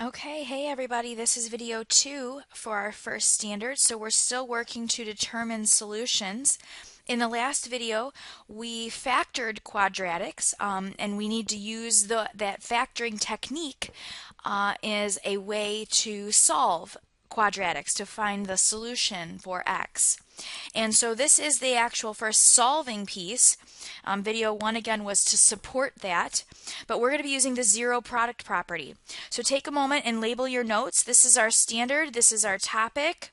Okay, hey everybody, this is video 2 for our first standard. So we're still working to determine solutions. In the last video, we factored quadratics, and we need to use that factoring technique as a way to solve quadratics, to find the solution for x. And so this is the actual first solving piece. Video 1 again was to support that, but we're going to be using the zero product property. So take a moment and label your notes. This is our standard, this is our topic,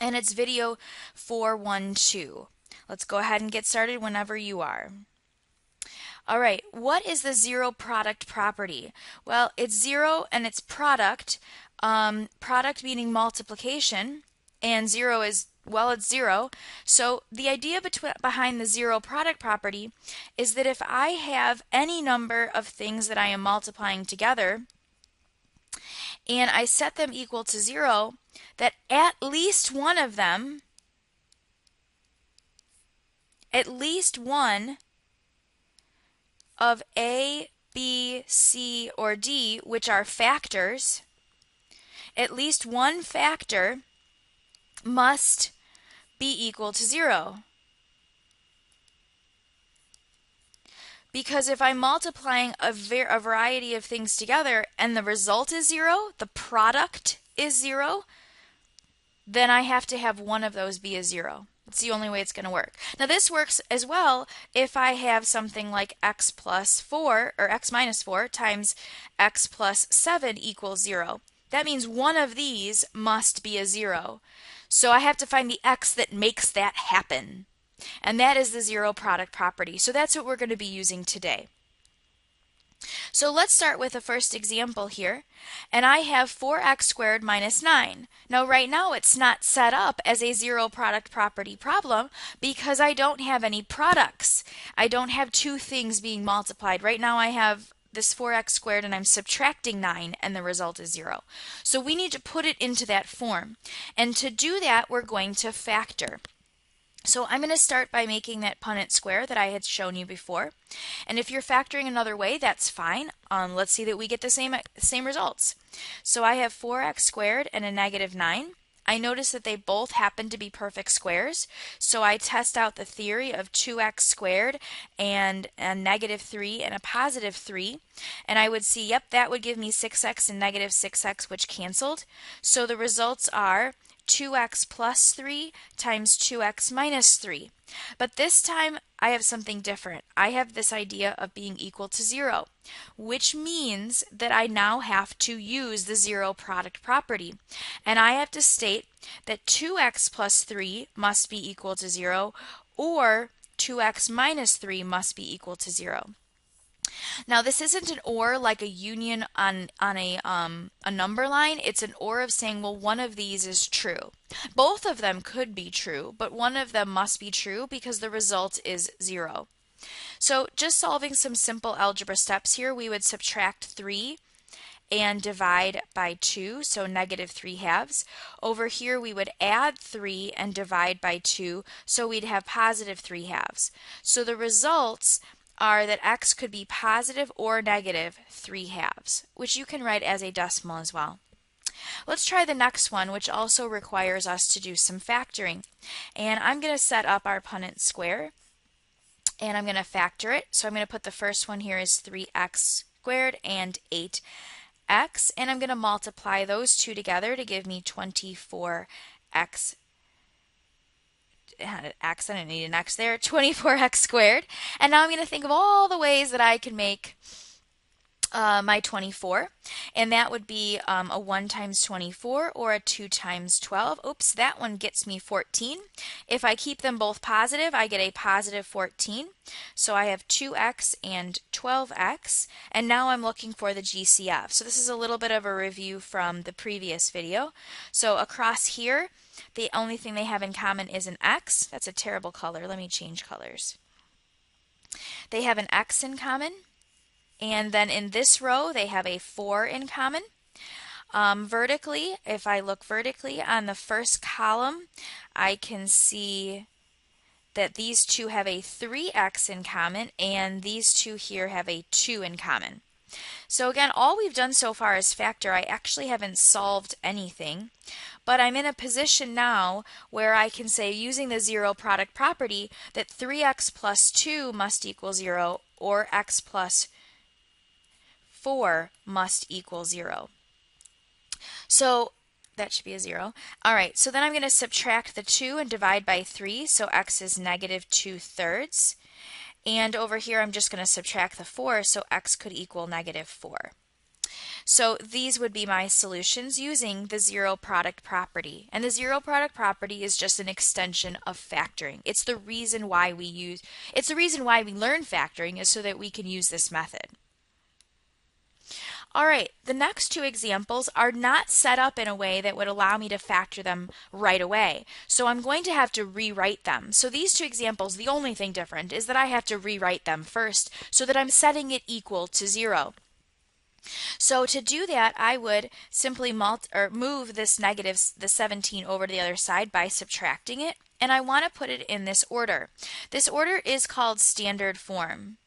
and it's video 412. Let's go ahead and get started whenever you are. All right, what is the zero product property? Well, it's zero and it's product, product meaning multiplication, and zero is, well, it's zero. So the idea behind the zero product property is that if I have any number of things that I am multiplying together and I set them equal to zero, that at least one of them, at least one of A, B, C, or D, which are factors, at least one factor must be equal to zero. Because if I'm multiplying a variety of things together and the result is zero, the product is zero, then I have to have one of those be a zero. It's the only way it's going to work. Now this works as well if I have something like x plus 4 or x minus 4 times x plus 7 equals 0. That means one of these must be a 0. So I have to find the x that makes that happen. And that is the zero product property. So that's what we're going to be using today. So let's start with the first example here, and I have 4x squared minus 9. Now right now it's not set up as a zero product property problem because I don't have any products. I don't have two things being multiplied. Right now I have this 4x squared and I'm subtracting 9 and the result is 0. So we need to put it into that form, and to do that we're going to factor. So I'm going to start by making that Punnett square that I had shown you before. And if you're factoring another way, that's fine. Let's see that we get the same results. So I have 4x squared and a negative 9. I notice that they both happen to be perfect squares. So I test out the theory of 2x squared and a negative 3 and a positive 3. And I would see, yep, that would give me 6x and negative 6x, which canceled. So the results are 2x plus 3 times 2x minus 3. But this time I have something different. I have this idea of being equal to 0, which means that I now have to use the zero product property. And I have to state that 2x plus 3 must be equal to 0, or 2x minus 3 must be equal to 0. Now this isn't an or like a union on a number line. It's an or of saying, well, one of these is true. Both of them could be true, but one of them must be true because the result is 0. So just solving some simple algebra steps here, we would subtract 3 and divide by 2, so negative 3 halves. Over here we would add 3 and divide by 2, so we'd have positive 3 halves. So the results are that x could be positive or negative 3 halves, which you can write as a decimal as well. Let's try the next one, which also requires us to do some factoring. And I'm going to set up our Punnett square, and I'm going to factor it. So I'm going to put the first one here as 3x squared and 8x, and I'm going to multiply those two together to give me 24x. I didn't need an x there, 24x squared. And now I'm going to think of all the ways that I can make my 24, and that would be a 1 times 24 or a 2 times 12. Oops, that one gets me 14. If I keep them both positive, I get a positive 14. So I have 2x and 12x, and now I'm looking for the GCF. So this is a little bit of a review from the previous video. So across here, the only thing they have in common is an x. That's a terrible color. Let me change colors. They have an x in common. And then in this row, they have a 4 in common. Vertically, if I look vertically on the first column, I can see that these two have a 3x in common, and these two here have a 2 in common. So again, all we've done so far is factor. I actually haven't solved anything, but I'm in a position now where I can say, using the zero product property, that 3x plus 2 must equal 0, or x plus 4 must equal 0. So that should be a 0. All right, so then I'm going to subtract the 2 and divide by 3, so x is negative 2/3. And over here, I'm just going to subtract the 4, so x could equal negative 4. So these would be my solutions using the zero product property. And the zero product property is just an extension of factoring. It's the reason why we learn factoring, is so that we can use this method. All right, the next two examples are not set up in a way that would allow me to factor them right away. So I'm going to have to rewrite them. So these two examples, the only thing different is that I have to rewrite them first so that I'm setting it equal to 0. So to do that, I would simply move this the 17 over to the other side by subtracting it, and I want to put it in this order. This order is called standard form.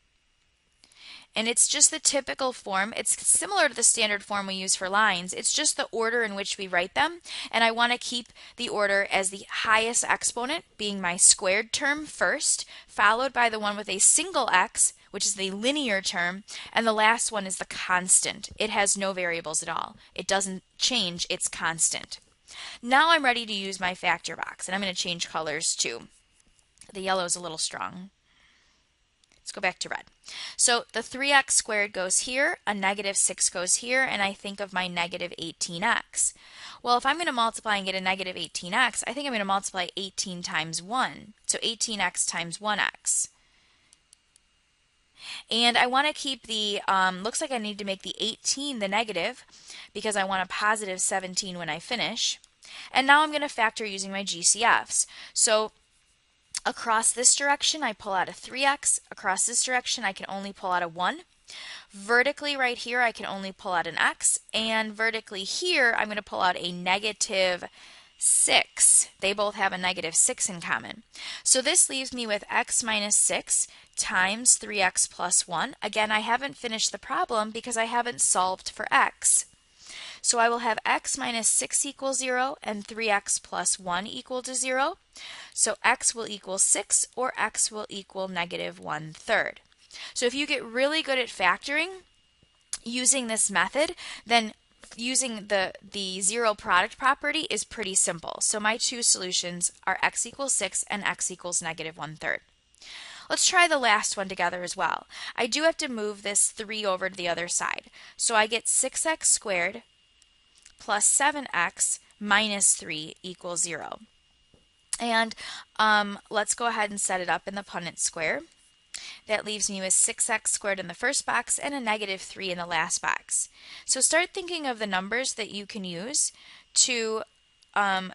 And it's just the typical form. It's similar to the standard form we use for lines. It's just the order in which we write them. And I want to keep the order as the highest exponent being my squared term first, followed by the one with a single x, which is the linear term, and the last one is the constant. It has no variables at all. It doesn't change, it's constant. Now I'm ready to use my factor box, and I'm going to change colors too. The yellow is a little strong. Let's go back to red. So the 3x squared goes here, a negative 6 goes here, and I think of my negative 18x. Well, if I'm going to multiply and get a negative 18x, I think I'm going to multiply 18 times 1. So 18x times 1x. And I want to keep the, looks like I need to make the 18 the negative because I want a positive 17 when I finish. And now I'm going to factor using my GCFs. So across this direction, I pull out a 3x. Across this direction, I can only pull out a 1. Vertically right here, I can only pull out an x. And vertically here, I'm going to pull out a negative 6. They both have a negative 6 in common. So this leaves me with x minus 6 times 3x plus 1. Again, I haven't finished the problem because I haven't solved for x. So I will have x minus 6 equals 0 and 3x plus 1 equal to 0. So x will equal 6, or x will equal negative 1/3. So if you get really good at factoring using this method, then using the zero product property is pretty simple. So my two solutions are x equals 6 and x equals negative 1/3. Let's try the last one together as well. I do have to move this 3 over to the other side. So I get 6x squared plus 7x minus 3 equals 0. And let's go ahead and set it up in the Punnett square. That leaves me with 6x squared in the first box and a negative 3 in the last box. So start thinking of the numbers that you can use to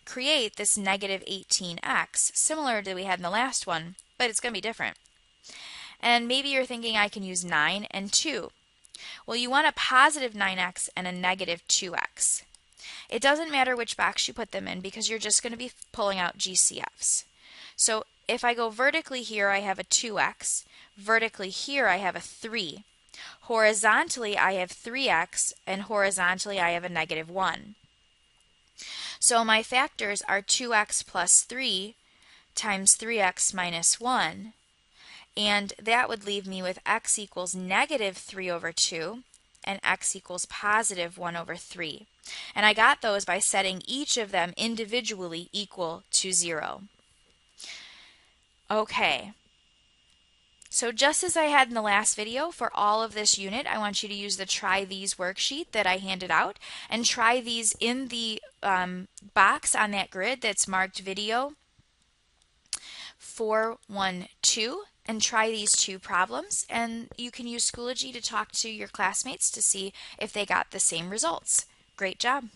create this negative 18x, similar to we had in the last one, but it's going to be different. And maybe you're thinking I can use 9 and 2. Well, you want a positive 9x and a negative 2x. It doesn't matter which box you put them in because you're just going to be pulling out GCFs. So if I go vertically here, I have a 2x. Vertically here, I have a 3. Horizontally, I have 3x, and horizontally, I have a negative 1. So my factors are 2x plus 3 times 3x minus 1. And that would leave me with x equals negative 3 over 2 and x equals positive 1 over 3. And I got those by setting each of them individually equal to 0. Okay. So just as I had in the last video, for all of this unit, I want you to use the Try These worksheet that I handed out and try these in the box on that grid that's marked video 412, and try these two problems, and you can use Schoology to talk to your classmates to see if they got the same results. Great job!